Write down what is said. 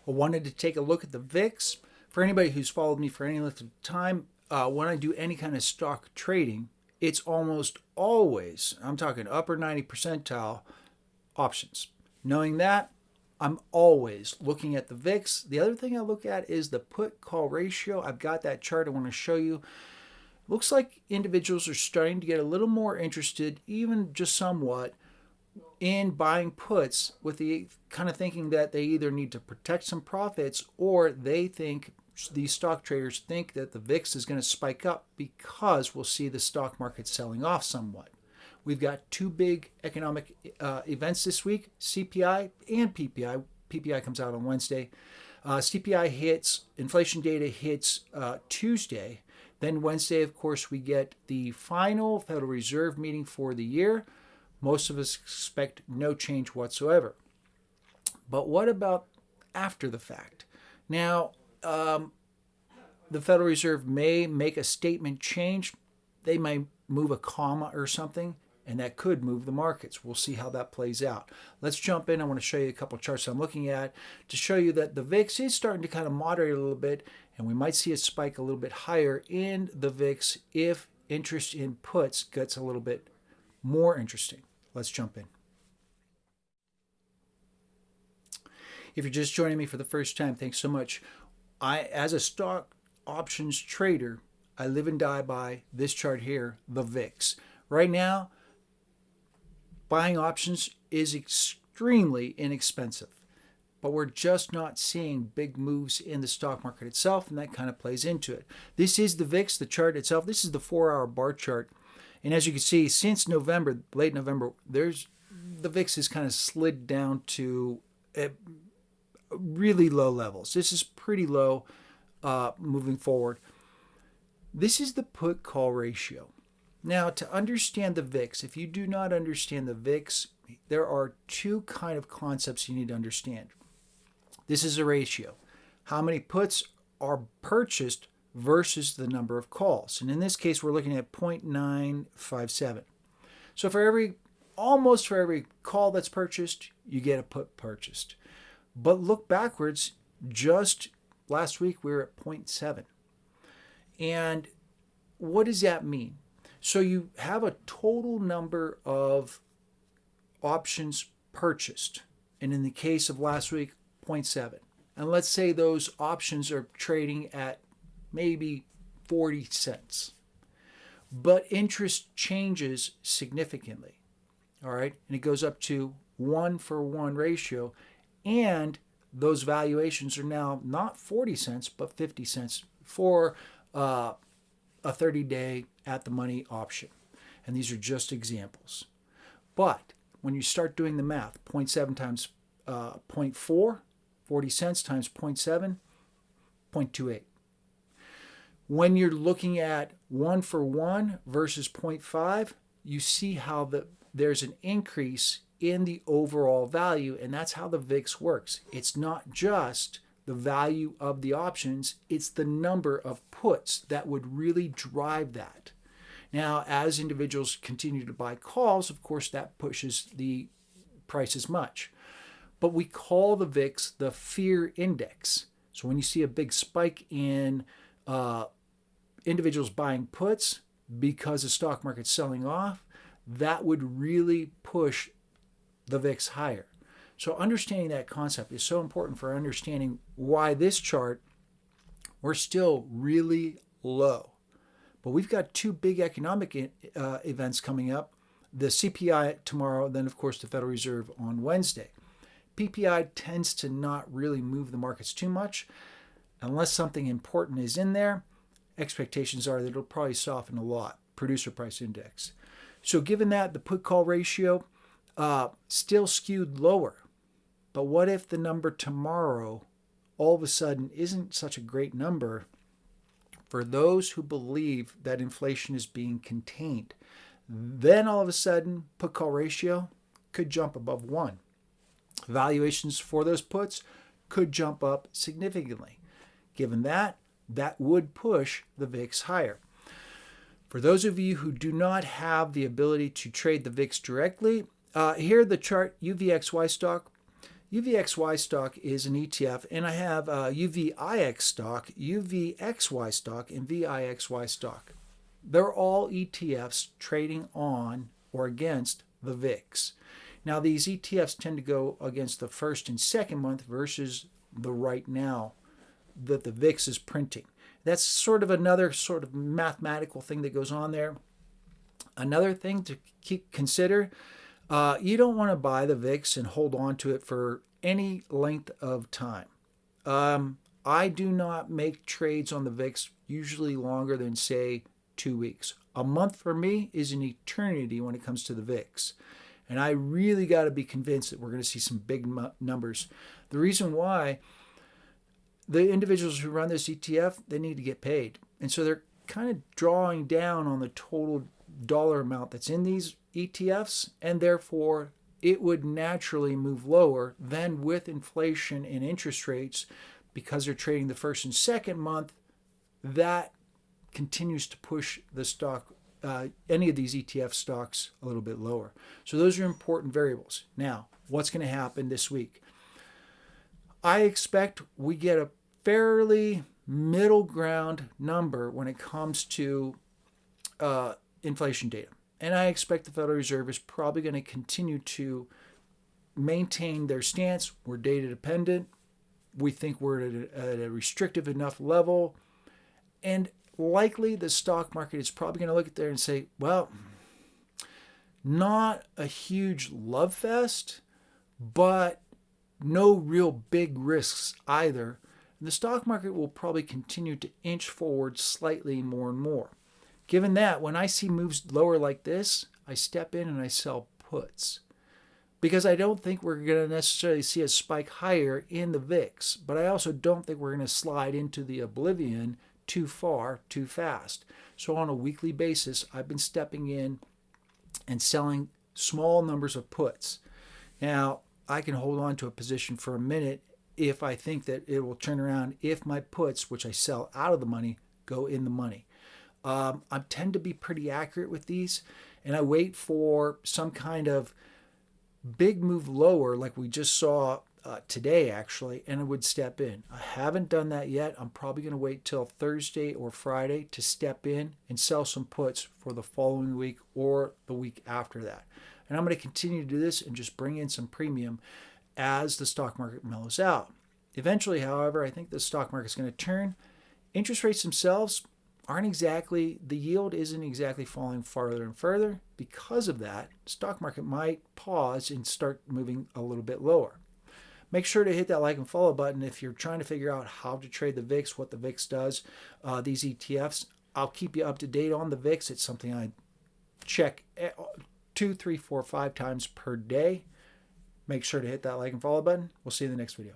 I wanted to take a look at the VIX. For anybody who's followed me for any length of time, when I do any kind of stock trading, it's almost always, I'm talking upper 90 percentile options. Knowing that, I'm always looking at the VIX. The other thing I look at is the put call ratio. I've got that chart I want to show you. Looks like individuals are starting to get a little more interested, even just somewhat, in buying puts with the kind of thinking that they either need to protect some profits or they think these stock traders think that the VIX is going to spike up because we'll see the stock market selling off somewhat. We've got two big economic events this week, CPI and PPI. PPI comes out on Wednesday. CPI hits, inflation data hits Tuesday. Then Wednesday, of course, we get the final Federal Reserve meeting for the year. Most of us expect no change whatsoever. But what about after the fact? Now, the Federal Reserve may make a statement change. They may move a comma or something, and that could move the markets. We'll see how that plays out. Let's jump in. I want to show you a couple of charts I'm looking at to show you that the VIX is starting to kind of moderate a little bit, and we might see it spike a little bit higher in the VIX if interest in puts gets a little bit more interesting. Let's jump in. If you're just joining me for the first time, thanks so much. As a stock options trader, I live and die by this chart here, the VIX. Right now, buying options is extremely inexpensive, but we're just not seeing big moves in the stock market itself, and that kind of plays into it. This is the VIX, the chart itself. This is the 4-hour bar chart. And as you can see, since November, late November, the VIX has kind of slid down to really low levels. This is pretty low moving forward. This is the put call ratio. Now, to understand the VIX, if you do not understand the VIX, there are two kind of concepts you need to understand. This is a ratio. How many puts are purchased versus the number of calls. And in this case, we're looking at 0.957. So almost for every call that's purchased, you get a put purchased. But look backwards, just last week we were at 0.7. And what does that mean? So you have a total number of options purchased. And in the case of last week, 0.7. And let's say those options are trading at maybe 40 cents. But interest changes significantly. All right. And it goes up to 1-for-1 ratio. And those valuations are now not 40 cents, but 50 cents for a 30-day at-the-money option. And these are just examples. But when you start doing the math, 0.7 times 0.4, 40 cents times 0.7, 0.28. When you're looking at 1-for-1 versus 0.5, you see how there's an increase in the overall value, and that's how the VIX works. It's not just the value of the options, it's the number of puts that would really drive that. Now, as individuals continue to buy calls, of course, that pushes the price as much. But we call the VIX the fear index. So when you see a big spike in individuals buying puts because the stock market's selling off, that would really push the VIX higher. So understanding that concept is so important for understanding why this chart, we're still really low. But we've got two big economic events coming up. The CPI tomorrow, then of course the Federal Reserve on Wednesday. PPI tends to not really move the markets too much. Unless something important is in there, expectations are that it'll probably soften a lot. Producer price index. So given that, the put-call ratio still skewed lower. But what if the number tomorrow all of a sudden isn't such a great number for those who believe that inflation is being contained? Then all of a sudden, put-call ratio could jump above 1. Valuations for those puts could jump up significantly. Given that, that would push the VIX higher. For those of you who do not have the ability to trade the VIX directly, here the chart UVXY Stock. UVXY stock is an ETF, and I have UVIX stock, UVXY stock, and VIXY stock. They're all ETFs trading on or against the VIX. Now, these ETFs tend to go against the first and second month versus the right now that the VIX is printing. That's sort of another sort of mathematical thing that goes on there. Another thing to consider, you don't want to buy the VIX and hold on to it for any length of time. I do not make trades on the VIX usually longer than, say, 2 weeks. A month for me is an eternity when it comes to the VIX. And I really got to be convinced that we're going to see some big numbers. The reason why, the individuals who run this ETF, they need to get paid. And so they're kind of drawing down on the total dollar amount that's in these ETFs, and therefore it would naturally move lower. Then with inflation and interest rates, because they're trading the first and second month, that continues to push the stock, any of these ETF stocks, a little bit lower. So those are important variables. Now, what's going to happen this week? I expect we get a fairly middle ground number when it comes to inflation data. And I expect the Federal Reserve is probably going to continue to maintain their stance. We're data dependent. We think we're at a restrictive enough level. And likely the stock market is probably going to look at there and say, well, not a huge love fest, but no real big risks either. And the stock market will probably continue to inch forward slightly more and more. Given that, when I see moves lower like this, I step in and I sell puts. Because I don't think we're going to necessarily see a spike higher in the VIX, but I also don't think we're going to slide into the oblivion too far, too fast. So on a weekly basis, I've been stepping in and selling small numbers of puts. Now, I can hold on to a position for a minute if I think that it will turn around if my puts, which I sell out of the money, go in the money. I tend to be pretty accurate with these, and I wait for some kind of big move lower like we just saw today, actually, and I would step in. I haven't done that yet. I'm probably going to wait till Thursday or Friday to step in and sell some puts for the following week or the week after that. And I'm going to continue to do this and just bring in some premium as the stock market mellows out. Eventually, however, I think the stock market is going to turn. Interest rates themselves aren't exactly, the yield isn't exactly falling farther and further. Because of that, stock market might pause and start moving a little bit lower. Make sure to hit that like and follow button if you're trying to figure out how to trade the VIX, what the VIX does, these ETFs. I'll keep you up to date on the VIX. It's something I check 2, 3, 4, 5 times per day. Make sure to hit that like and follow button. We'll see you in the next video.